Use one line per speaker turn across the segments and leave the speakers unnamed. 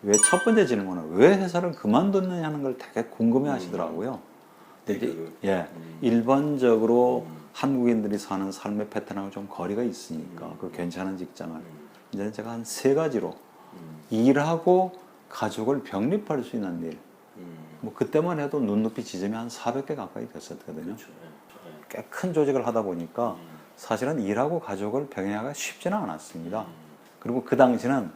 왜 첫 번째 질문은 왜 회사를 그만뒀느냐는 걸 되게 궁금해 하시더라고요. 근데 이제, 일반적으로 한국인들이 사는 삶의 패턴하고 좀 거리가 있으니까 그 괜찮은 직장을 이제 제가 한 세 가지로 일하고 가족을 병립할 수 있는 일. 뭐 그때만 해도 눈높이 지점이 한 400개 가까이 됐었거든요. 꽤 큰 조직을 하다 보니까 사실은 일하고 가족을 병행하기가 쉽지는 않았습니다. 그리고 그 당시는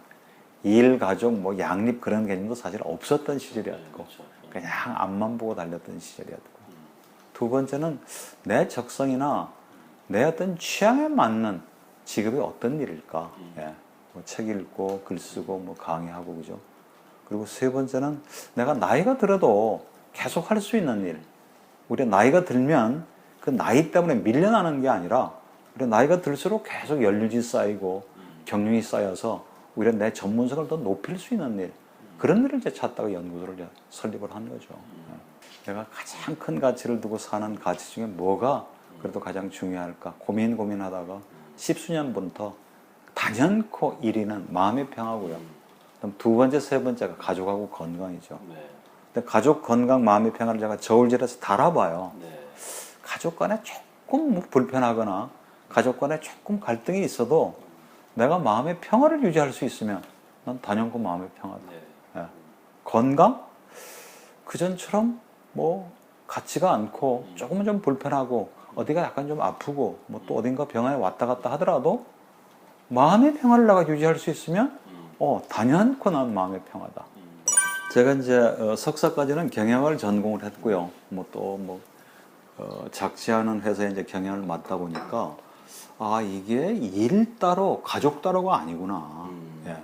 일, 가족, 뭐 양립 그런 개념도 사실 없었던 시절이었고 그냥 앞만 보고 달렸던 시절이었고 두 번째는 내 적성이나 내 어떤 취향에 맞는 직업이 어떤 일일까? 예. 뭐 책 읽고 글 쓰고 뭐 강의하고 그죠? 그리고 세 번째는 내가 나이가 들어도 계속 할 수 있는 일. 우리가 나이가 들면 그 나이 때문에 밀려나는 게 아니라 우리가 나이가 들수록 계속 연륜이 쌓이고 경륜이 쌓여서 오히려 내 전문성을 더 높일 수 있는 일. 그런 일을 이제 찾다가 연구소를 이제 설립을 한 거죠. 내가 가장 큰 가치를 두고 사는 가치 중에 뭐가 그래도 가장 중요할까 고민하다가 십수년부터 단연코 1위는 마음의 평화고요. 그럼 두 번째, 세 번째가 가족하고 건강이죠. 근데 가족 건강, 마음의 평화를 제가 저울질해서 달아봐요. 가족 간에 조금 불편하거나 가족 간에 조금 갈등이 있어도 내가 마음의 평화를 유지할 수 있으면 난 단연코 마음의 평화다. 예. 건강? 그전처럼 뭐 같지가 않고 조금은 좀 불편하고 어디가 약간 좀 아프고 뭐 또 어딘가 병원에 왔다 갔다 하더라도 마음의 평화를 내가 유지할 수 있으면 단연코 난 마음의 평화다. 제가 이제 석사까지는 경영을 전공을 했고요. 뭐 또 뭐 작지 않은 회사에 이제 경영을 맡다 보니까 이게 일 따로 가족 따로가 아니구나. 예.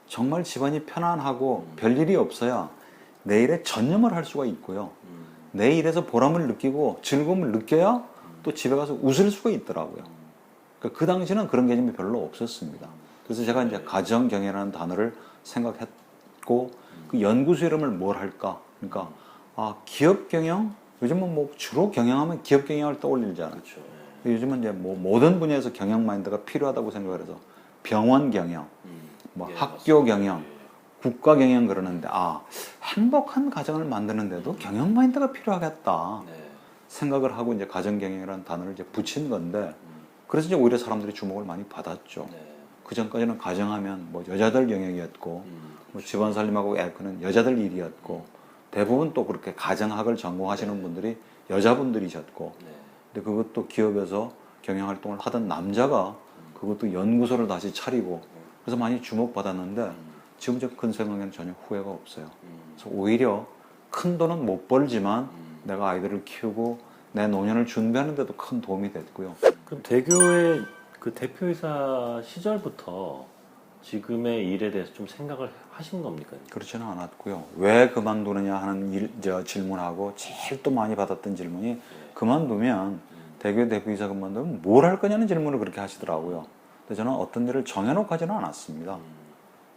정말 집안이 편안하고 별일이 없어야 내 일에 전념을 할 수가 있고요. 내 일에서 보람을 느끼고 즐거움을 느껴야 또 집에 가서 웃을 수가 있더라고요. 그러니까 그 당시는 그런 개념이 별로 없었습니다. 그래서 제가 이제 가정경영이라는 단어를 생각했고 그 연구소 이름을 뭘 할까? 그러니까 기업경영? 요즘은 뭐 주로 경영하면 기업경영을 떠올리잖아요. 그렇죠. 요즘은 이제 뭐 모든 분야에서 경영 마인드가 필요하다고 생각을 해서 병원 경영, 뭐 학교 경영, 국가 경영 그러는데 행복한 가정을 만드는데도 경영 마인드가 필요하겠다 생각을 하고 이제 가정 경영이라는 단어를 이제 붙인 건데 그래서 이제 오히려 사람들이 주목을 많이 받았죠. 그 전까지는 가정하면 뭐 여자들 영역이었고 뭐 집안 살림하고 애 크는 여자들 일이었고 대부분 또 그렇게 가정학을 전공하시는 분들이 여자분들이셨고 근데 그것도 기업에서 경영 활동을 하던 남자가 그것도 연구소를 다시 차리고 그래서 많이 주목받았는데 지금 저 큰 생각에는 전혀 후회가 없어요. 그래서 오히려 큰 돈은 못 벌지만 내가 아이들을 키우고 내 노년을 준비하는 데도 큰 도움이 됐고요.
그럼 대교의 그 대표이사 시절부터 지금의 일에 대해서 좀 생각을 하신 겁니까?
그렇지는 않았고요. 왜 그만두느냐 하는 질문하고 제일 또 많이 받았던 질문이 그만두면 대교 대표이사 그만두면 뭘 할 거냐는 질문을 그렇게 하시더라고요. 근데 저는 어떤 일을 정해놓고 하지는 않았습니다.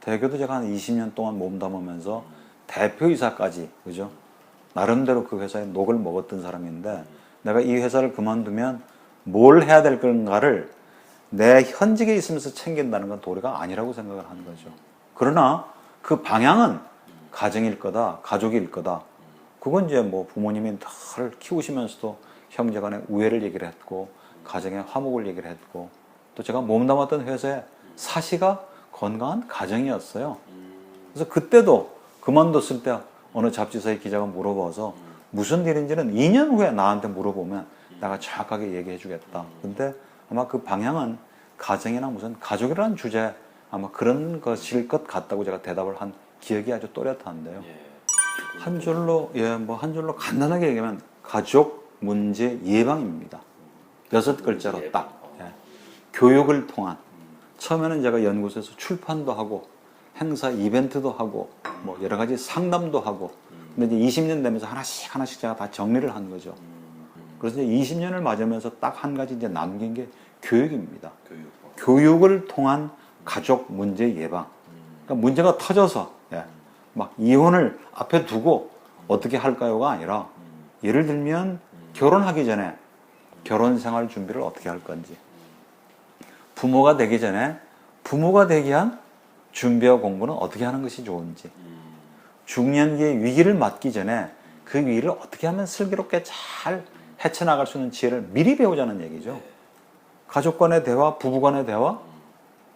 대교도 제가 한 20년 동안 몸담으면서 대표이사까지 그죠? 나름대로 그 회사에 녹을 먹었던 사람인데 내가 이 회사를 그만두면 뭘 해야 될 건가를 내 현직에 있으면서 챙긴다는 건 도리가 아니라고 생각을 하는 거죠. 그러나 그 방향은 가정일 거다, 가족일 거다. 그건 이제 뭐 부모님이 늘 키우시면서도 형제간의 우애를 얘기를 했고 가정의 화목을 얘기를 했고 또 제가 몸담았던 회사의 사시가 건강한 가정이었어요. 그래서 그때도 그만뒀을 때 어느 잡지사의 기자가 물어봐서 무슨 일인지는 2년 후에 나한테 물어보면 내가 정확하게 얘기해 주겠다. 근데 아마 그 방향은 가정이나 무슨 가족이라는 주제 아마 그런 것일 것 같다고 제가 대답을 한 기억이 아주 또렷한데요. 한 줄로 간단하게 얘기하면 가족 문제 예방입니다. 6글자로 딱. 교육을 통한 처음에는 제가 연구소에서 출판도 하고 행사 이벤트도 하고 뭐 여러 가지 상담도 하고 근데 이제 20년 되면서 하나씩 제가 다 정리를 한 거죠. 그래서 이제 20년을 맞으면서 딱 한 가지 이제 남긴 게 교육입니다. 교육을 통한 가족 문제 예방. 그러니까 문제가 터져서 막 이혼을 앞에 두고 어떻게 할까요가 아니라 예를 들면 결혼하기 전에 결혼 생활 준비를 어떻게 할 건지 부모가 되기 전에 부모가 되기 위한 준비와 공부는 어떻게 하는 것이 좋은지, 중년기의 위기를 맞기 전에 그 위기를 어떻게 하면 슬기롭게 잘 헤쳐나갈 수 있는 지혜를 미리 배우자는 얘기죠. 가족 간의 대화, 부부 간의 대화,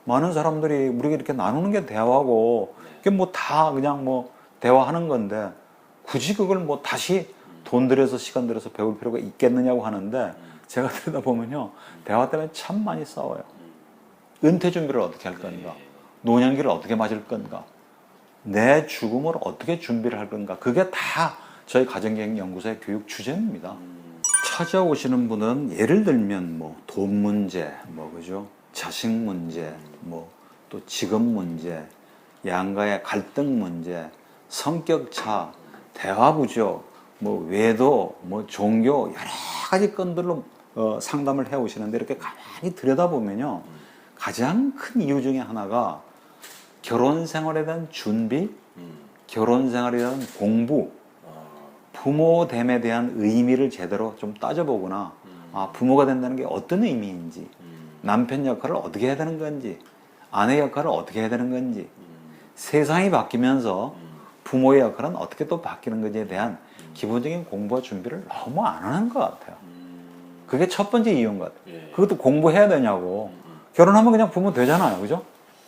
많은 사람들이 우리가 이렇게 나누는 게 대화고, 그게 뭐 다 그냥 뭐 대화하는 건데, 굳이 그걸 뭐 다시 돈 들여서 시간 들여서 배울 필요가 있겠느냐고 하는데, 제가 들여다보면요, 대화 때문에 참 많이 싸워요. 은퇴 준비를 어떻게 할 건가? 노년기를 어떻게 맞을 건가? 내 죽음을 어떻게 준비를 할 건가? 그게 다 저희 가정계획연구소의 교육 주제입니다. 찾아오시는 분은 예를 들면 뭐 돈 문제, 뭐 그죠? 자식 문제, 뭐 또 직업 문제, 양가의 갈등 문제, 성격 차, 대화 부족, 뭐 외도, 뭐 종교 여러 가지 건들로 상담을 해 오시는데 이렇게 가만히 들여다보면요, 가장 큰 이유 중에 하나가 결혼 생활에 대한 준비, 결혼 생활에 대한 공부, 부모됨에 대한 의미를 제대로 좀 따져보거나, 아, 부모가 된다는 게 어떤 의미인지, 남편 역할을 어떻게 해야 되는 건지, 아내 역할을 어떻게 해야 되는 건지, 세상이 바뀌면서 부모의 역할은 어떻게 또 바뀌는 건지에 대한 기본적인 공부와 준비를 너무 안 하는 것 같아요. 그게 첫 번째 이유인 것 같아요. 그것도 공부해야 되냐고. 결혼하면 그냥 부모 되잖아요. 그죠?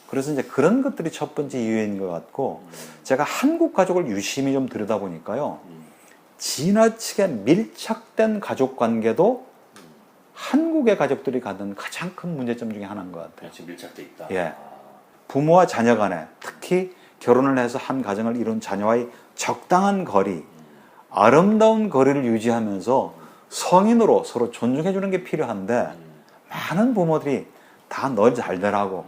그래서 이제 그런 것들이 첫 번째 이유인 것 같고, 제가 한국 가족을 유심히 좀 들여다보니까요, 지나치게 밀착된 가족 관계도 한국의 가족들이 갖는 가장 큰 문제점 중에 하나인 것 같아요.
지금 밀착돼 있다.
예. 부모와 자녀 간에, 특히 결혼을 해서 한 가정을 이룬 자녀와의 적당한 거리, 아름다운 거리를 유지하면서 성인으로 서로 존중해주는 게 필요한데, 많은 부모들이 다 널 잘 되라고,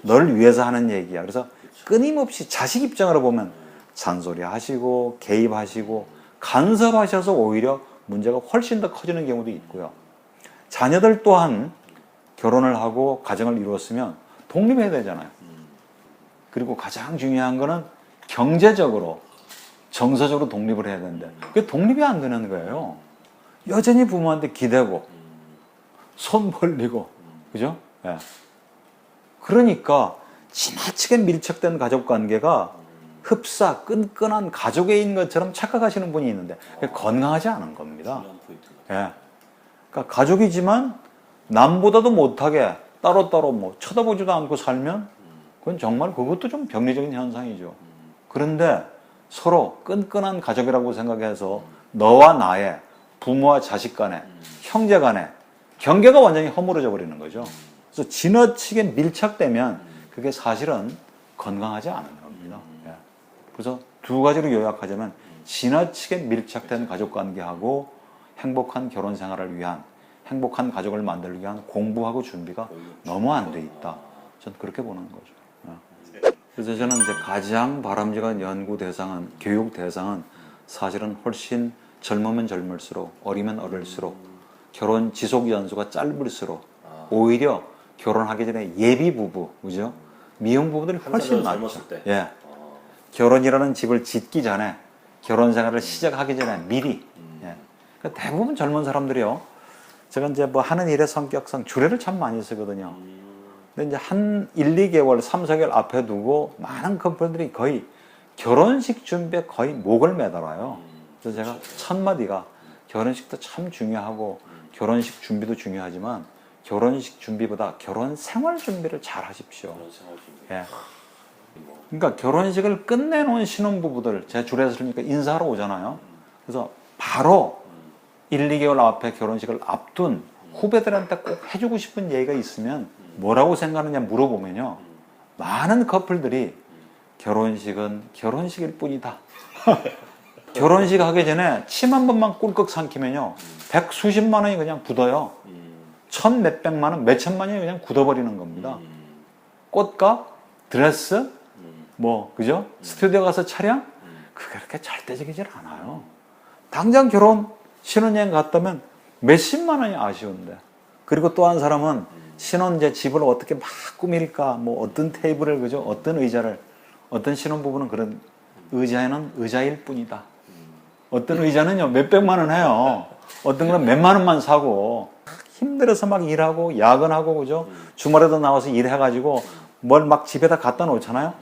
널 위해서 하는 얘기야. 그래서 끊임없이 자식 입장으로 보면 잔소리 하시고 개입하시고 간섭하셔서 오히려 문제가 훨씬 더 커지는 경우도 있고요. 자녀들 또한 결혼을 하고 가정을 이루었으면 독립해야 되잖아요. 그리고 가장 중요한 거는 경제적으로, 정서적으로 독립을 해야 되는데 그게 독립이 안 되는 거예요. 여전히 부모한테 기대고 손 벌리고, 그죠? 예. 그러니까 지나치게 밀착된 가족 관계가 흡사, 끈끈한 가족애인 것처럼 착각하시는 분이 있는데 그게 건강하지 않은 겁니다. 예. 그러니까 가족이지만 남보다도 못하게 따로따로 뭐 쳐다보지도 않고 살면 그건 정말 그것도 좀 병리적인 현상이죠. 그런데 서로 끈끈한 가족이라고 생각해서 너와 나의, 부모와 자식 간에, 형제 간에 경계가 완전히 허물어져 버리는 거죠. 그래서 지나치게 밀착되면 그게 사실은 건강하지 않은 겁니다. 예. 그래서 두 가지로 요약하자면 지나치게 밀착된 가족관계하고 행복한 결혼 생활을 위한, 행복한 가족을 만들기 위한 공부하고 준비가 너무 안 돼 있다. 저는 그렇게 보는 거죠. 예. 그래서 저는 이제 가장 바람직한 연구 대상은, 교육 대상은 사실은 훨씬 젊으면 젊을수록, 어리면 어릴수록, 결혼 지속 연수가 짧을수록 오히려 결혼하기 전에 예비 부부, 그죠? 미혼 부부들이 훨씬 낫죠. 예. 결혼이라는 집을 짓기 전에, 결혼 생활을 시작하기 전에 미리. 예. 그러니까 대부분 젊은 사람들이요, 제가 이제 뭐 하는 일의 성격상 주례를 참 많이 쓰거든요. 근데 이제 한 1, 2개월, 3, 4개월 앞에 두고 많은 커플들이 거의 결혼식 준비에 거의 목을 매달아요. 그래서 제가 첫 마디가 결혼식도 참 중요하고 결혼식 준비도 중요하지만 결혼식 준비보다 결혼 생활 준비를 잘 하십시오. 예. 그러니까 결혼식을 끝내놓은 신혼부부들, 제가 주례에서 그러니까 인사하러 오잖아요. 그래서 바로 1, 2개월 앞에 결혼식을 앞둔 후배들한테 꼭 해주고 싶은 얘기가 있으면 뭐라고 생각하느냐 물어보면요, 많은 커플들이 결혼식은 결혼식일 뿐이다. 결혼식 하기 전에 침 한 번만 꿀꺽 삼키면요, 백수십만 원이 그냥 굳어요. 천 몇백만 원, 몇천만 원이 그냥 굳어버리는 겁니다. 꽃값, 드레스, 뭐, 그죠? 스튜디오 가서 차량? 그게 그렇게 절대적이질 않아요. 당장 결혼, 신혼여행 갔다면 몇십만 원이 아쉬운데. 그리고 또 한 사람은 신혼 이제 집을 어떻게 막 꾸밀까, 뭐 어떤 테이블을, 그죠? 어떤 의자를, 어떤 신혼부부는 그런 의자에는 의자일 뿐이다. 어떤 의자는요, 몇백만 원 해요. 어떤 건 몇만 원만 사고, 힘들어서 막 일하고, 야근하고, 그죠? 주말에도 나와서 일해가지고, 뭘 막 집에다 갖다 놓잖아요.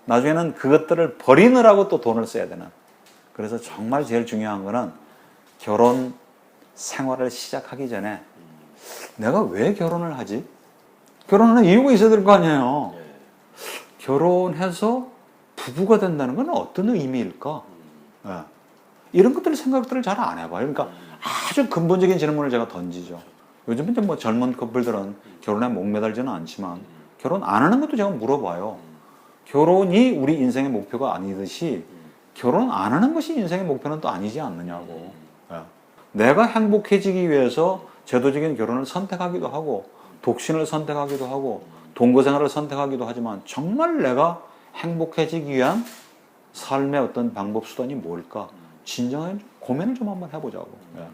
나중에는 그것들을 버리느라고 또 돈을 써야 되는. 그래서 정말 제일 중요한 거는 결혼 생활을 시작하기 전에 내가 왜 결혼을 하지? 결혼하는 이유가 있어야 될 거 아니에요. 결혼해서 부부가 된다는 건 어떤 의미일까? 예. 이런 것들 생각들을 잘 안 해봐요. 그러니까 아주 근본적인 질문을 제가 던지죠. 요즘 이제 뭐 젊은 커플들은 결혼에 목매달지는 않지만 결혼 안 하는 것도 제가 물어봐요. 결혼이 우리 인생의 목표가 아니듯이 결혼 안 하는 것이 인생의 목표는 또 아니지 않느냐고. 예. 내가 행복해지기 위해서 제도적인 결혼을 선택하기도 하고 독신을 선택하기도 하고 동거생활을 선택하기도 하지만 정말 내가 행복해지기 위한 삶의 어떤 방법 수단이 뭘까? 진정한 고민을 좀 한번 해보자고. 예.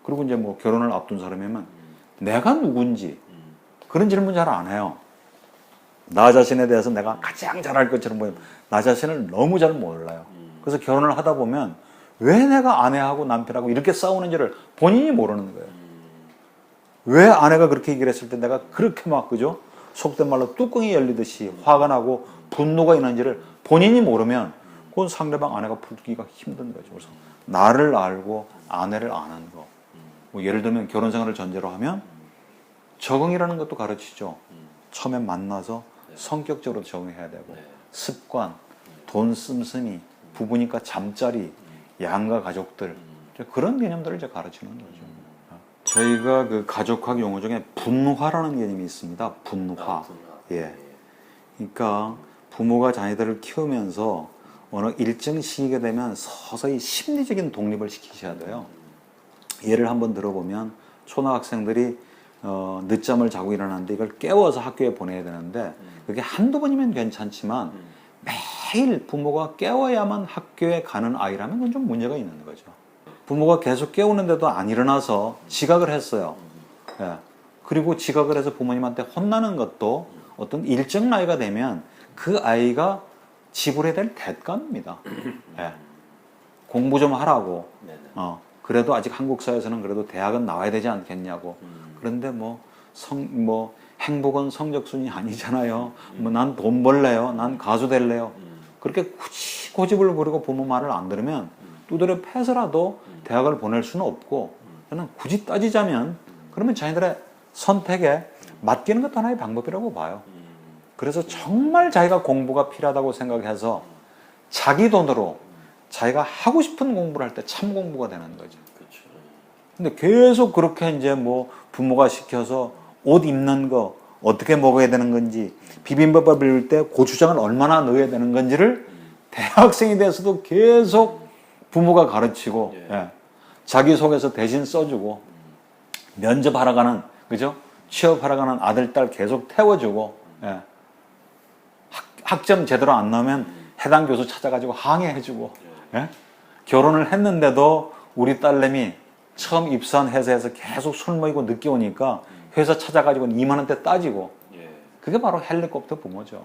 그리고 이제 뭐 결혼을 앞둔 사람이면 내가 누군지 그런 질문 잘 안 해요. 나 자신에 대해서 내가 가장 잘할 것처럼 보이면 나 자신을 너무 잘 몰라요. 그래서 결혼을 하다 보면 왜 내가 아내하고 남편하고 이렇게 싸우는지를 본인이 모르는 거예요. 왜 아내가 그렇게 얘기를 했을 때 내가 그렇게 막 그죠? 속된 말로 뚜껑이 열리듯이 화가 나고 분노가 있는지를 본인이 모르면 그건 상대방 아내가 풀기가 힘든 거죠. 그래서 나를 알고 아내를 아는 거. 뭐 예를 들면 결혼 생활을 전제로 하면 적응이라는 것도 가르치죠. 처음에 만나서 성격적으로 적응해야 되고 습관, 돈 씀씀이, 부부니까 잠자리, 양가 가족들 그런 개념들을 이제 가르치는 거죠. 저희가 그 가족학 용어 중에 분화라는 개념이 있습니다. 분화. 예. 그러니까 부모가 자녀들을 키우면서 어느 일정 시기가 되면 서서히 심리적인 독립을 시키셔야 돼요. 예를 한번 들어보면 초등학생들이 늦잠을 자고 일어났는데 이걸 깨워서 학교에 보내야 되는데 그게 한두 번이면 괜찮지만 매일 부모가 깨워야만 학교에 가는 아이라면 그건 좀 문제가 있는 거죠. 부모가 계속 깨우는데도 안 일어나서 지각을 했어요. 예. 그리고 지각을 해서 부모님한테 혼나는 것도 어떤 일정 나이가 되면 그 아이가 지불해야 될 대가입니다. 예. 공부 좀 하라고. 그래도 아직 한국 사회에서는 그래도 대학은 나와야 되지 않겠냐고. 그런데 뭐 행복은 성적순이 아니잖아요. 뭐 난 돈 벌래요. 난 가수 될래요. 그렇게 굳이 고집을 부리고 부모 말을 안 들으면 두드려 패서라도 대학을 보낼 수는 없고 저는 굳이 따지자면 그러면 자기들의 선택에 맡기는 것도 하나의 방법이라고 봐요. 그래서 정말 자기가 공부가 필요하다고 생각해서 자기 돈으로 자기가 하고 싶은 공부를 할 때 참 공부가 되는 거죠. 근데 계속 그렇게 이제 뭐 부모가 시켜서 옷 입는 거 어떻게 먹어야 되는 건지 비빔밥을 비빌 때 고추장을 얼마나 넣어야 되는 건지를 대학생이 돼서도 계속 부모가 가르치고 예. 자기소개서 대신 써주고 면접하러 가는 그죠? 취업하러 가는 아들 딸 계속 태워주고 예. 학점 제대로 안 나오면 해당 교수 찾아가지고 항의해주고 예? 결혼을 했는데도 우리 딸내미 처음 입사한 회사에서 계속 술 먹이고 늦게 오니까 회사 찾아가지고 2만 원대 따지고 그게 바로 헬리콥터 부모죠.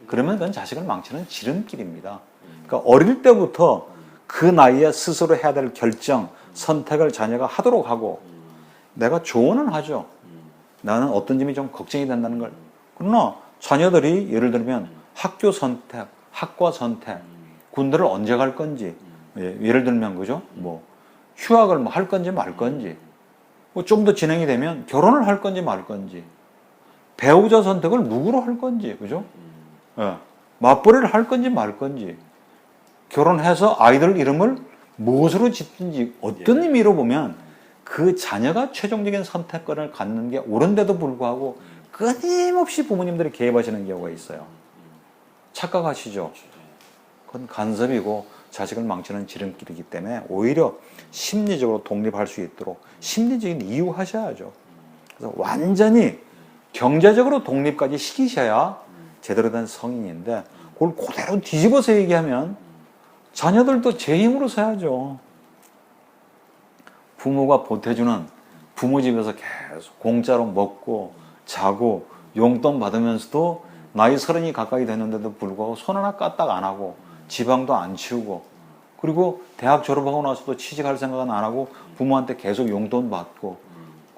그러면 그건 자식을 망치는 지름길입니다. 그러니까 어릴 때부터 그 나이에 스스로 해야 될 결정, 선택을 자녀가 하도록 하고 내가 조언은 하죠. 나는 어떤 점이 좀 걱정이 된다는 걸. 그러나 자녀들이 예를 들면 학교 선택, 학과 선택, 군대를 언제 갈 건지 예를 들면 그죠? 뭐 휴학을 뭐 할 건지 말 건지 뭐 좀 더 진행이 되면 결혼을 할 건지 말 건지 배우자 선택을 누구로 할 건지 그죠? 예. 맞벌이를 할 건지 말 건지 결혼해서 아이들 이름을 무엇으로 짓든지 어떤 의미로 보면 그 자녀가 최종적인 선택권을 갖는 게 옳은데도 불구하고 끊임없이 부모님들이 개입하시는 경우가 있어요. 착각하시죠? 그건 간섭이고 자식을 망치는 지름길이기 때문에 오히려 심리적으로 독립할 수 있도록 심리적인 이유 하셔야죠. 그래서 완전히 경제적으로 독립까지 시키셔야 제대로 된 성인인데 그걸 그대로 뒤집어서 얘기하면 자녀들도 제 힘으로 서야죠. 부모가 보태주는 부모 집에서 계속 공짜로 먹고 자고 용돈 받으면서도 나이 30이 가까이 됐는데도 불구하고 손 하나 까딱 안 하고 지방도 안 치우고 그리고 대학 졸업하고 나서도 취직할 생각은 안 하고 부모한테 계속 용돈 받고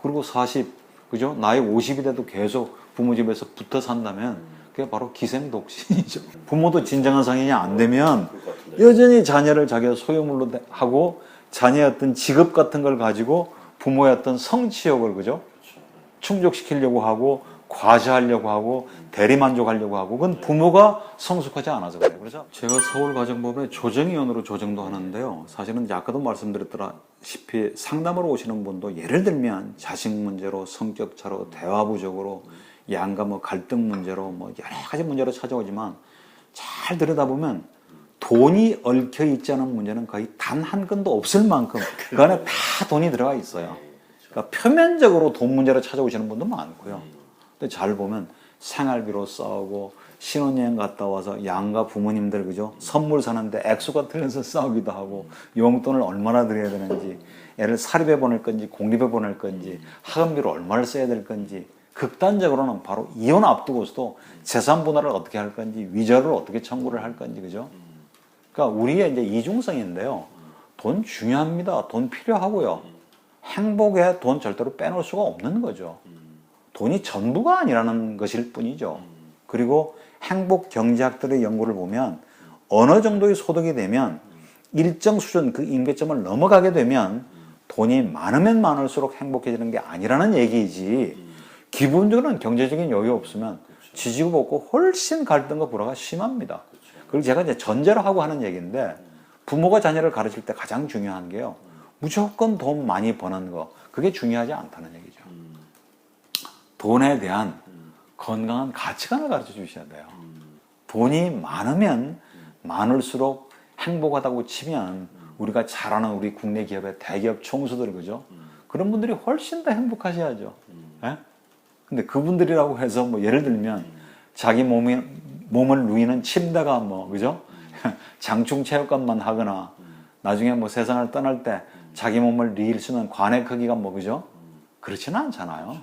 그리고 40, 그죠? 나이 50이 돼도 계속 부모 집에서 붙어 산다면 그게 바로 기생독신이죠. 부모도 진정한 성인이 안 되면
그럴 것 같은데.
여전히 자녀를 자기가 소유물로 하고 자녀의 어떤 직업 같은 걸 가지고 부모의 어떤 성취욕을 그죠? 충족시키려고 하고 과시하려고 하고 대리만족하려고 하고 그건 부모가 성숙하지 않아서 그래요. 그래서 제가 서울가정법원의 조정위원으로 조정도 하는데요. 사실은 이제 아까도 말씀드렸다시피 상담으로 오시는 분도 예를 들면 자식 문제로 성격 차로 대화 부족으로 양가 뭐 갈등 문제로 뭐 여러 가지 문제로 찾아오지만 잘 들여다보면 돈이 얽혀 있지 않은 문제는 거의 단 한 건도 없을 만큼 그 안에 다 돈이 들어가 있어요. 그러니까 표면적으로 돈 문제로 찾아오시는 분도 많고요. 근데 잘 보면 생활비로 싸우고 신혼여행 갔다 와서 양가 부모님들 그죠? 선물 사는데 액수가 틀려서 싸우기도 하고 용돈을 얼마나 드려야 되는지 애를 사립에 보낼 건지 공립에 보낼 건지 학원비를 얼마를 써야 될 건지 극단적으로는 바로 이혼 앞두고서도 재산 분할을 어떻게 할 건지 위자료를 어떻게 청구를 할 건지 그죠? 그러니까 우리의 이제 이중성인데요. 돈 중요합니다. 돈 필요하고요. 행복에 돈 절대로 빼놓을 수가 없는 거죠. 돈이 전부가 아니라는 것일 뿐이죠. 그리고 행복 경제학들의 연구를 보면 어느 정도의 소득이 되면 일정 수준 그 임계점을 넘어가게 되면 돈이 많으면 많을수록 행복해지는 게 아니라는 얘기이지 기본적으로는 경제적인 여유 없으면 지지고 볶고 훨씬 갈등과 불화가 심합니다. 그리고 제가 이제 전제로 하고 하는 얘기인데 부모가 자녀를 가르칠 때 가장 중요한 게요. 무조건 돈 많이 버는 거 그게 중요하지 않다는 얘기죠. 돈에 대한 건강한 가치관을 가르쳐 주셔야 돼요. 돈이 많으면 많을수록 행복하다고 치면 우리가 잘 아는 우리 국내 기업의 대기업 총수들 그죠? 그런 분들이 훨씬 더 행복하셔야죠. 예? 근데 그분들이라고 해서 뭐 예를 들면 자기 몸을 누이는 침대가 뭐 그죠? 장충 체육관만 하거나 나중에 뭐 세상을 떠날 때 자기 몸을 누일 수 있는 관의 크기가 뭐 그죠? 그렇지는 않잖아요.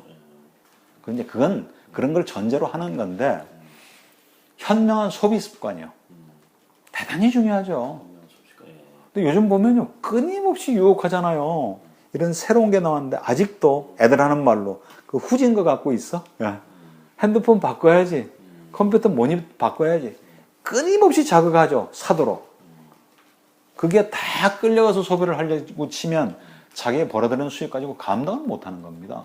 그런데 그건 그런 걸 전제로 하는 건데 현명한 소비 습관이요. 대단히 중요하죠. 근데 요즘 보면요 끊임없이 유혹하잖아요. 이런 새로운 게 나왔는데 아직도 애들 하는 말로 그 후진 거 갖고 있어? 야, 핸드폰 바꿔야지. 컴퓨터 모니터 바꿔야지. 끊임없이 자극하죠. 사도록. 그게 다 끌려가서 소비를 하려고 치면 자기의 벌어들이는 수익 가지고 감당을 못하는 겁니다.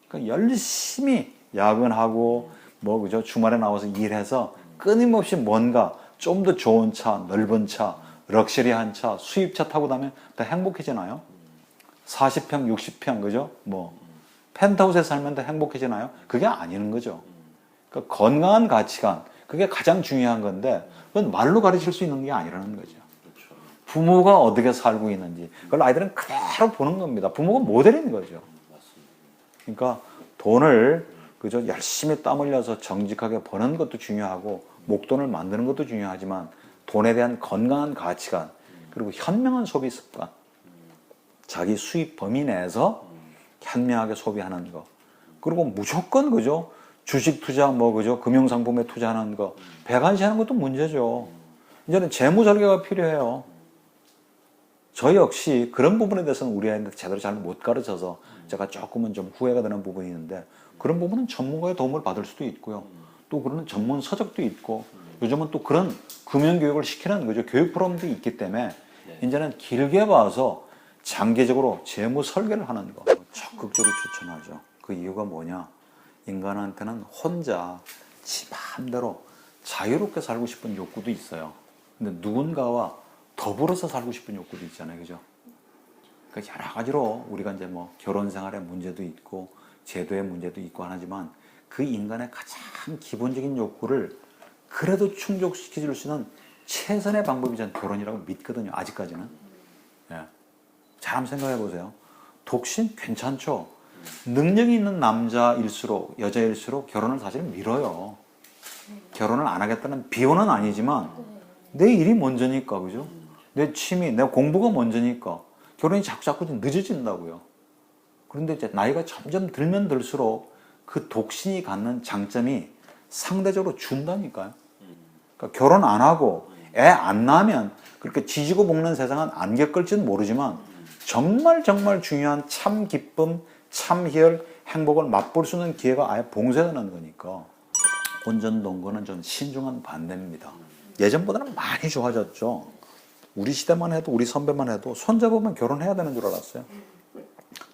그러니까 열심히 야근하고 뭐 그죠 주말에 나와서 일해서 끊임없이 뭔가 좀 더 좋은 차, 넓은 차, 럭셔리한 차, 수입차 타고 다니면 더 행복해지나요? 40평, 60평 그죠? 뭐 펜트하우스에 살면 더 행복해지나요? 그게 아니는 거죠. 그러니까 건강한 가치관 그게 가장 중요한 건데 그건 말로 가르칠 수 있는 게 아니라는 거죠. 부모가 어떻게 살고 있는지 그걸 아이들은 그대로 보는 겁니다. 부모가 모델인 거죠. 그러니까 돈을 그저 열심히 땀 흘려서 정직하게 버는 것도 중요하고 목돈을 만드는 것도 중요하지만 돈에 대한 건강한 가치관 그리고 현명한 소비 습관 자기 수입 범위 내에서 현명하게 소비하는 거 그리고 무조건 그죠 주식 투자 뭐 그죠 금융상품에 투자하는 거 배관시하는 것도 문제죠. 이제는 재무 설계가 필요해요. 저 역시 그런 부분에 대해서는 우리 아이한테 제대로 잘 못 가르쳐서 제가 조금은 좀 후회가 되는 부분이 있는데 그런 부분은 전문가의 도움을 받을 수도 있고요. 또 그런 전문 서적도 있고 요즘은 또 그런 금융교육을 시키는 그죠 교육 프로그램도 있기 때문에 이제는 길게 봐서 장기적으로 재무 설계를 하는 거 적극적으로 추천하죠. 그 이유가 뭐냐? 인간한테는 혼자 지 마음대로 자유롭게 살고 싶은 욕구도 있어요. 근데 누군가와 더불어서 살고 싶은 욕구도 있잖아요. 그죠? 그러니까 여러 가지로 우리가 이제 뭐 결혼 생활의 문제도 있고 제도의 문제도 있고 하지만 그 인간의 가장 기본적인 욕구를 그래도 충족시켜 줄 수 있는 최선의 방법이 저는 결혼이라고 믿거든요. 아직까지는. 예. 잘 한번 생각해 보세요. 독신 괜찮죠? 능력이 있는 남자일수록 여자일수록 결혼을 사실 미뤄요. 결혼을 안 하겠다는 비혼은 아니지만 내 일이 먼저니까 그죠? 내 취미, 내 공부가 먼저니까 결혼이 자꾸 늦어진다고요. 그런데 이제 나이가 점점 들면 들수록 그 독신이 갖는 장점이 상대적으로 준다니까요. 그러니까 결혼 안 하고 애 안 낳으면 그렇게 지지고 볶는 세상은 안 겪을지는 모르지만 정말 중요한 참 기쁨, 참 희열, 행복을 맛볼 수 있는 기회가 아예 봉쇄되는 거니까 혼전 동거는 전 신중한 반대입니다. 예전보다는 많이 좋아졌죠. 우리 시대만 해도 우리 선배만 해도 손잡으면 결혼해야 되는 줄 알았어요.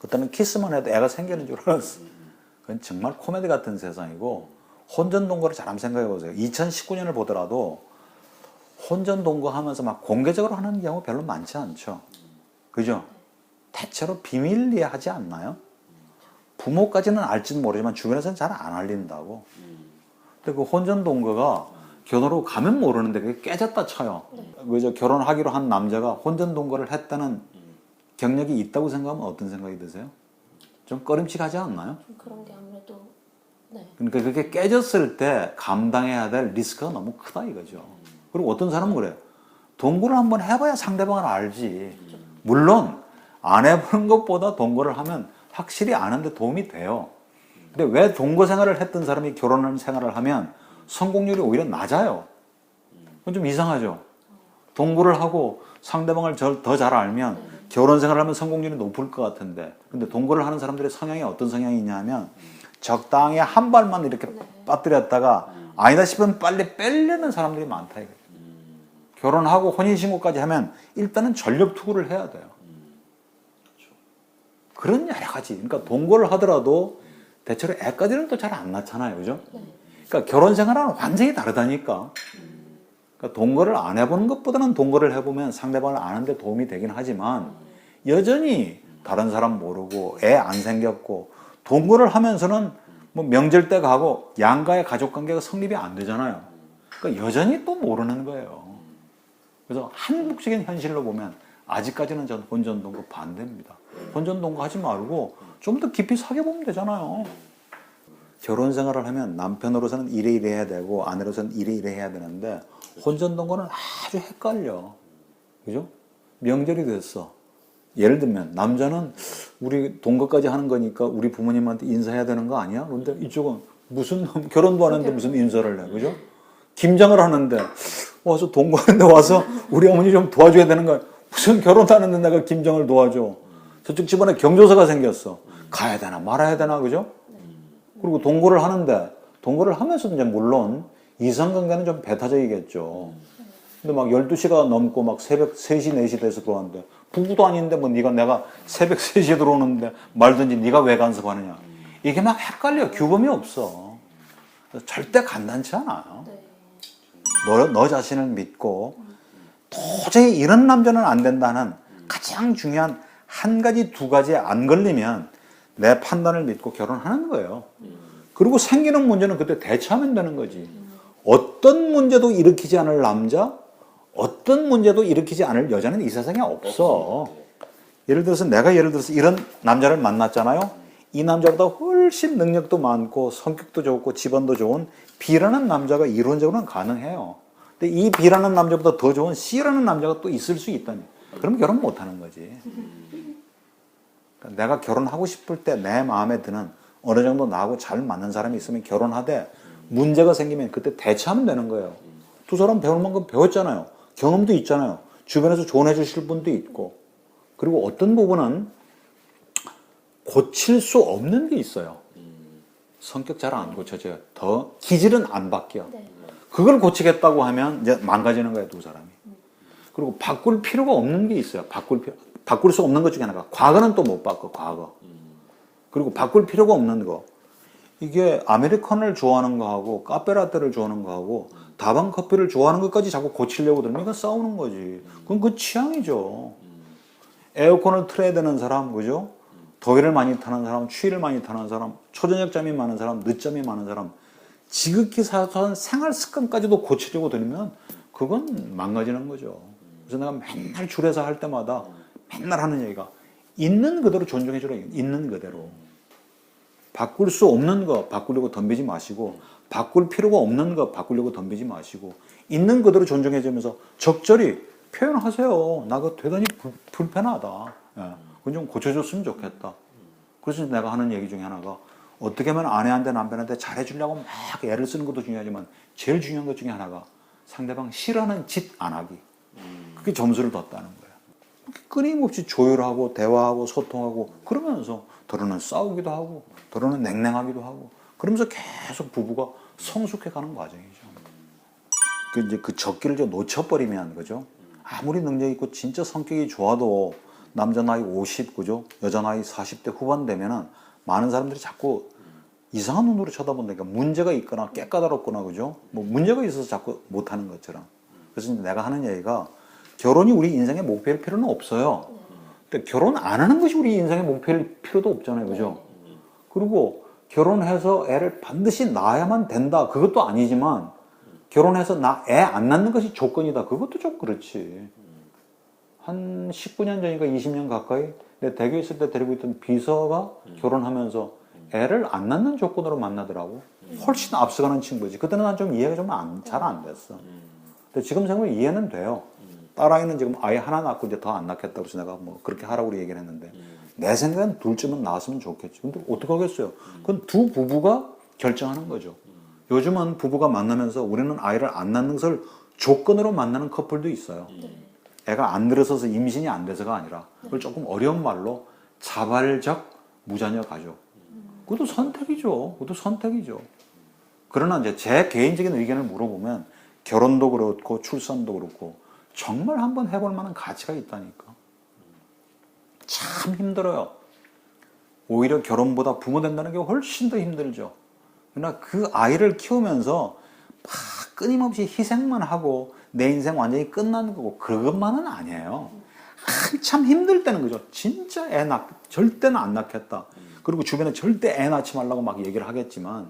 그때는 키스만 해도 애가 생기는 줄 알았어요. 그건 정말 코미디 같은 세상이고 혼전 동거를 잘 한번 생각해 보세요. 2019년을 보더라도 혼전 동거하면서 막 공개적으로 하는 경우 별로 많지 않죠. 그죠? 대체로 비밀리에 하지 않나요? 부모까지는 알지는 모르지만 주변에서는 잘 안 알린다고. 근데 그 혼전 동거가 결혼하고 가면 모르는데 그게 깨졌다 쳐요. 그저 결혼하기로 한 남자가 혼전 동거를 했다는 경력이 있다고 생각하면 어떤 생각이 드세요? 좀 꺼림칙하지 않나요?
좀 그런 게 아무래도 네.
그러니까 그게 깨졌을 때 감당해야 될 리스크가 너무 크다 이거죠. 그리고 어떤 사람은 그래요. 동거를 한번 해봐야 상대방을 알지. 물론 안 해보는 것보다 동거를 하면 확실히 아는데 도움이 돼요. 근데 왜 동거 생활을 했던 사람이 결혼하는 생활을 하면 성공률이 오히려 낮아요? 그건 좀 이상하죠. 동거를 하고 상대방을 더 잘 알면 결혼 생활을 하면 성공률이 높을 것 같은데, 근데 동거를 하는 사람들의 성향이 어떤 성향이 있냐면 적당히 한 발만 이렇게 빠뜨렸다가 아니다 싶으면 빨리 빼려는 사람들이 많다 이거예요. 결혼하고 혼인신고까지 하면 일단은 전력 투구를 해야 돼요. 그런 여러 가지. 그러니까 동거를 하더라도 대체로 애까지는 또 잘 안 낳잖아요. 그죠? 그러니까 결혼 생활은 완전히 다르다니까. 그러니까 동거를 안 해보는 것보다는 동거를 해보면 상대방을 아는데 도움이 되긴 하지만 여전히 다른 사람 모르고 애 안 생겼고 동거를 하면서는 뭐 명절 때 가고 양가의 가족관계가 성립이 안 되잖아요. 그러니까 여전히 또 모르는 거예요. 그래서 한국적인 현실로 보면 아직까지는 전 혼전동거 반대입니다. 혼전동거 하지 말고 좀 더 깊이 사귀어보면 되잖아요. 결혼 생활을 하면 남편으로서는 이래 해야 되고 아내로서는 이래 해야 되는데 혼전동거는 아주 헷갈려. 그죠? 명절이 됐어. 예를 들면 남자는 우리 동거까지 하는 거니까 우리 부모님한테 인사해야 되는 거 아니야? 그런데 이쪽은 무슨 결혼도 안 했는데 무슨 인사를 해. 그죠? 김장을 하는데 와서 동거하는데 와서 우리 어머니 좀 도와줘야 되는 거야. 무슨 결혼도 안 했는데 내가 김장을 도와줘. 저쪽 집안에 경조사가 생겼어. 가야 되나 말아야 되나. 그죠? 그리고 동거를 하는데 동거를 하면서 이제 물론 이성관계는 좀 배타적이겠죠. 근데 막 12시가 넘고 막 새벽 3시, 4시 돼서 들어왔는데 부부도 아닌데 뭐 내가 새벽 3시에 들어오는데 말든지 네가 왜 간섭하느냐. 이게 막 헷갈려. 규범이 없어. 절대 간단치 않아요. 너 자신을 믿고 도저히 이런 남자는 안 된다는 가장 중요한 한 가지, 두 가지에 안 걸리면 내 판단을 믿고 결혼하는 거예요. 그리고 생기는 문제는 그때 대처하면 되는 거지. 어떤 문제도 일으키지 않을 남자, 어떤 문제도 일으키지 않을 여자는 이 세상에 없어. 예를 들어서 내가 이런 남자를 만났잖아요. 이 남자보다 훨씬 능력도 많고 성격도 좋고 집안도 좋은 B라는 남자가 이론적으로는 가능해요. 근데 이 B라는 남자보다 더 좋은 C라는 남자가 또 있을 수 있다니. 그럼 결혼 못 하는 거지. 그러니까 내가 결혼하고 싶을 때 내 마음에 드는 어느 정도 나하고 잘 맞는 사람이 있으면 결혼하되 문제가 생기면 그때 대처하면 되는 거예요. 두 사람 배울 만큼 배웠잖아요. 경험도 있잖아요. 주변에서 조언해 주실 분도 있고. 그리고 어떤 부분은 고칠 수 없는 게 있어요. 성격 잘 안 고쳐져요. 더 기질은 안 바뀌어. 그걸 고치겠다고 하면 이제 망가지는 거예요, 두 사람이. 그리고 바꿀 필요가 없는 게 있어요. 바꿀 수 없는 것 중에 하나가 과거는 또 못 바꿔, 과거. 그리고 바꿀 필요가 없는 거. 이게 아메리카노를 좋아하는 거하고 카페라떼를 좋아하는 거하고 다방 커피를 좋아하는 것까지 자꾸 고치려고 들면 이건 싸우는 거지. 그건 그 취향이죠. 에어컨을 틀어야 되는 사람, 그죠? 더위를 많이 타는 사람, 추위를 많이 타는 사람, 초저녁잠이 많은 사람, 늦잠이 많은 사람, 지극히 사소한 생활 습관까지도 고치려고 들면 그건 망가지는 거죠. 그래서 내가 맨날 줄에서 할 때마다 맨날 하는 얘기가 있는 그대로 존중해 주라. 있는 그대로. 바꿀 수 없는 거 바꾸려고 덤비지 마시고 바꿀 필요가 없는 거 바꾸려고 덤비지 마시고 있는 그대로 존중해 주면서 적절히 표현하세요. 나 그거 대단히 불편하다. 예. 그건 좀 고쳐줬으면 좋겠다. 그래서 내가 하는 얘기 중에 하나가 어떻게 하면 아내한테 남편한테 잘해주려고 막 애를 쓰는 것도 중요하지만 제일 중요한 것 중에 하나가 상대방 싫어하는 짓 안 하기. 그게 점수를 뒀다는 거예요. 끊임없이 조율하고 대화하고 소통하고 그러면서 더러는 싸우기도 하고, 더러는 냉랭하기도 하고, 그러면서 계속 부부가 성숙해가는 과정이죠. 이제 그 적기를 놓쳐버리면, 그죠? 아무리 능력 있고 진짜 성격이 좋아도 남자 나이 50, 그죠? 여자 나이 40대 후반 되면은 많은 사람들이 자꾸 이상한 눈으로 쳐다본다니까. 문제가 있거나 깨까다롭거나, 그죠? 뭐 문제가 있어서 자꾸 못하는 것처럼. 그래서 내가 하는 얘기가 결혼이 우리 인생의 목표일 필요는 없어요. 근데 결혼 안 하는 것이 우리 인생의 목표일 필요도 없잖아요, 그죠? 그리고 결혼해서 애를 반드시 낳아야만 된다, 그것도 아니지만 결혼해서 애 안 낳는 것이 조건이다, 그것도 좀 그렇지. 한 19년 전인가 20년 가까이 내 대교에 있을 때 데리고 있던 비서가 결혼하면서 애를 안 낳는 조건으로 만나더라고. 훨씬 앞서가는 친구지. 그때는 난 좀 이해가 좀 잘 안 됐어. 근데 지금 생각하면 이해는 돼요. 딸아이는 지금 아예 하나 낳고 이제 더 안 낳겠다고 해서 내가 뭐 그렇게 하라고 얘기를 했는데, 내 생각엔 둘쯤은 낳았으면 좋겠지. 근데 어떻게 하겠어요? 그건 두 부부가 결정하는 거죠. 요즘은 부부가 만나면서 우리는 아이를 안 낳는 것을 조건으로 만나는 커플도 있어요. 애가 안 들어서서 임신이 안 돼서가 아니라, 그걸 조금 어려운 말로 자발적 무자녀 가족. 그것도 선택이죠. 그것도 선택이죠. 그러나 이제 제 개인적인 의견을 물어보면 결혼도 그렇고 출산도 그렇고 정말 한번 해볼 만한 가치가 있다니까. 참 힘들어요. 오히려 결혼보다 부모 된다는 게 훨씬 더 힘들죠. 그러나 그 아이를 키우면서 막 끊임없이 희생만 하고 내 인생 완전히 끝나는 거고 그것만은 아니에요. 한참 힘들 때는, 그죠? 진짜 절대는 안 낳겠다. 그리고 주변에 절대 애 낳지 말라고 막 얘기를 하겠지만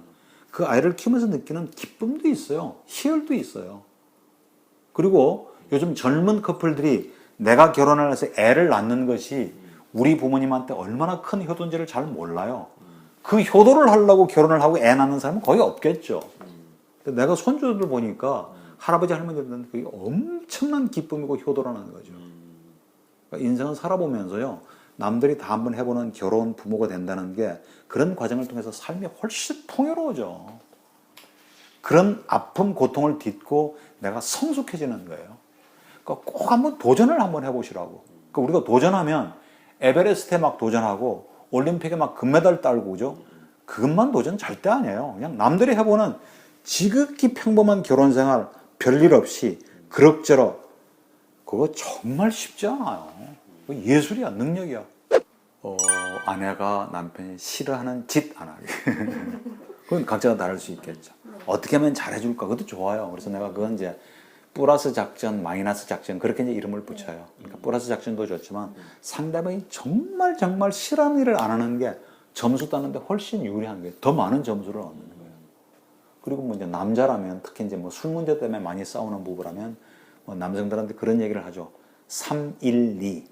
그 아이를 키우면서 느끼는 기쁨도 있어요. 희열도 있어요. 그리고 요즘 젊은 커플들이 내가 결혼을 해서 애를 낳는 것이 우리 부모님한테 얼마나 큰 효도인지를 잘 몰라요. 그 효도를 하려고 결혼을 하고 애 낳는 사람은 거의 없겠죠. 근데 내가 손주들 보니까 할아버지 할머니들은 그게 엄청난 기쁨이고 효도라는 거죠. 그러니까 인생을 살아보면서요, 남들이 다 한번 해보는 결혼 부모가 된다는 게 그런 과정을 통해서 삶이 훨씬 풍요로워져. 그런 아픔 고통을 딛고 내가 성숙해지는 거예요. 그러니까 꼭 한번 도전을 한번 해보시라고. 그러니까 우리가 도전하면 에베레스트에 막 도전하고 올림픽에 막 금메달 따고, 그죠? 그것만 도전 절대 아니에요. 그냥 남들이 해보는 지극히 평범한 결혼 생활, 별일 없이 그럭저럭, 그거 정말 쉽지 않아요. 예술이야, 능력이야. 아내가 남편이 싫어하는 짓 안 하기. 그건 각자가 다를 수 있겠죠. 어떻게 하면 잘해줄까? 그것도 좋아요. 그래서 내가 그건 이제 플러스 작전, 마이너스 작전, 그렇게 이제 이름을 붙여요. 그러니까 플러스 작전도 좋지만 상대방이 정말 싫어하는 일을 안 하는 게 점수 따는데 훨씬 유리한 거예요. 더 많은 점수를 얻는 거예요. 그리고 뭐 이제 남자라면, 특히 이제 뭐 술 문제 때문에 많이 싸우는 부부라면 뭐 남성들한테 그런 얘기를 하죠. 312.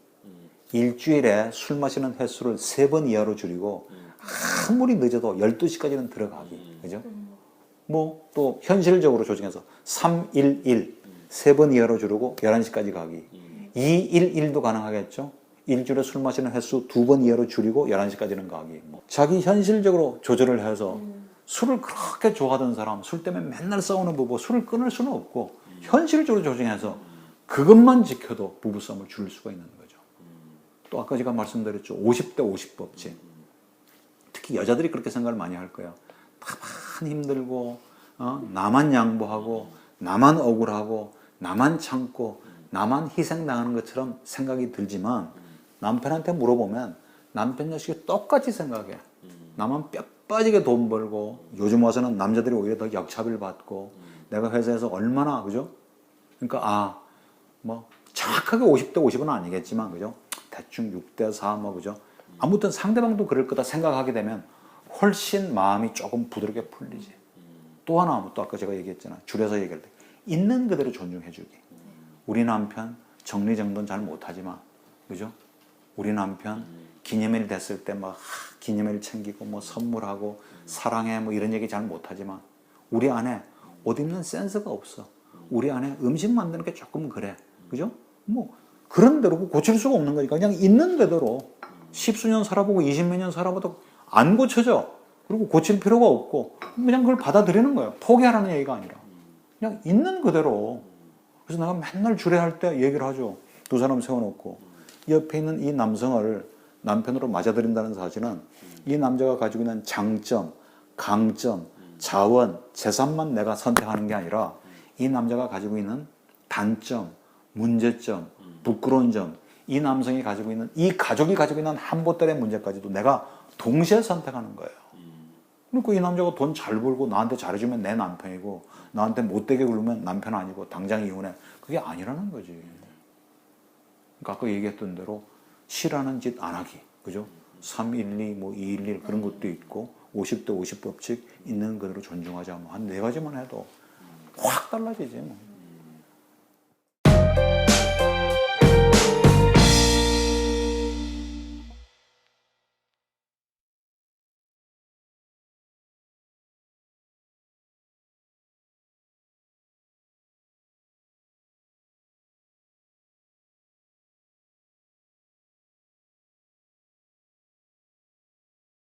일주일에 술 마시는 횟수를 3번 이하로 줄이고 아무리 늦어도 12시까지는 들어가기. 그죠? 뭐 또 현실적으로 조정해서 311. 3번 이하로 줄이고 11시까지 가기. 211도 가능하겠죠? 일주일에 술 마시는 횟수 2번 이하로 줄이고 11시까지는 가기. 뭐 자기 현실적으로 조절을 해서 술을 그렇게 좋아하던 사람, 술 때문에 맨날 싸우는 부부, 술을 끊을 수는 없고 현실적으로 조정해서 그것만 지켜도 부부싸움을 줄일 수가 있는 거죠. 또 아까 제가 말씀드렸죠. 50대 50 법칙. 특히 여자들이 그렇게 생각을 많이 할 거예요. 나만 힘들고, 나만 양보하고, 나만 억울하고, 나만 참고, 나만 희생당하는 것처럼 생각이 들지만 남편한테 물어보면 남편 역시 똑같이 생각해. 나만 뼈 빠지게 돈 벌고, 요즘 와서는 남자들이 오히려 더 역차별 받고, 내가 회사에서 얼마나, 그죠? 그러니까 뭐 정확하게 50대 50은 아니겠지만, 그죠? 대충 6대 4 뭐, 그죠? 아무튼 상대방도 그럴 거다 생각하게 되면 훨씬 마음이 조금 부드럽게 풀리지. 또 하나, 또 아까 제가 얘기했잖아. 줄여서 얘기할 때 있는 그대로 존중해주기. 우리 남편 정리정돈 잘 못하지만, 그죠? 우리 남편 기념일 됐을 때 막 기념일 챙기고 뭐 선물하고 사랑해 뭐 이런 얘기 잘 못하지만 우리 아내 옷 입는 센스가 없어. 우리 아내 음식 만드는 게 조금 그래. 그죠? 뭐 그런 대로 고칠 수가 없는 거니까 그냥 있는 그대로 10수년 살아보고 20몇 년 살아봐도 안 고쳐져. 그리고 고칠 필요가 없고 그냥 그걸 받아들이는 거예요. 포기하라는 얘기가 아니라 그냥 있는 그대로. 그래서 내가 맨날 주례할 때 얘기를 하죠. 두 사람 세워놓고 옆에 있는 이 남성을 남편으로 맞아들인다는 사실은 이 남자가 가지고 있는 장점, 강점, 자원, 재산만 내가 선택하는 게 아니라 이 남자가 가지고 있는 단점, 문제점, 부끄러운 점, 이 남성이 가지고 있는, 이 가족이 가지고 있는 한보따리의 문제까지도 내가 동시에 선택하는 거예요. 그러니까 이 남자가 돈 잘 벌고 나한테 잘해주면 내 남편이고 나한테 못되게 굴면 남편 아니고 당장 이혼해. 그게 아니라는 거지. 그러니까 아까 얘기했던 대로 시라는 짓 안 하기. 그죠? 312, 뭐 211 그런 것도 있고 50대 50 법칙 있는 그대로 존중하자. 뭐 한 4가지만 해도 확 달라지지 뭐.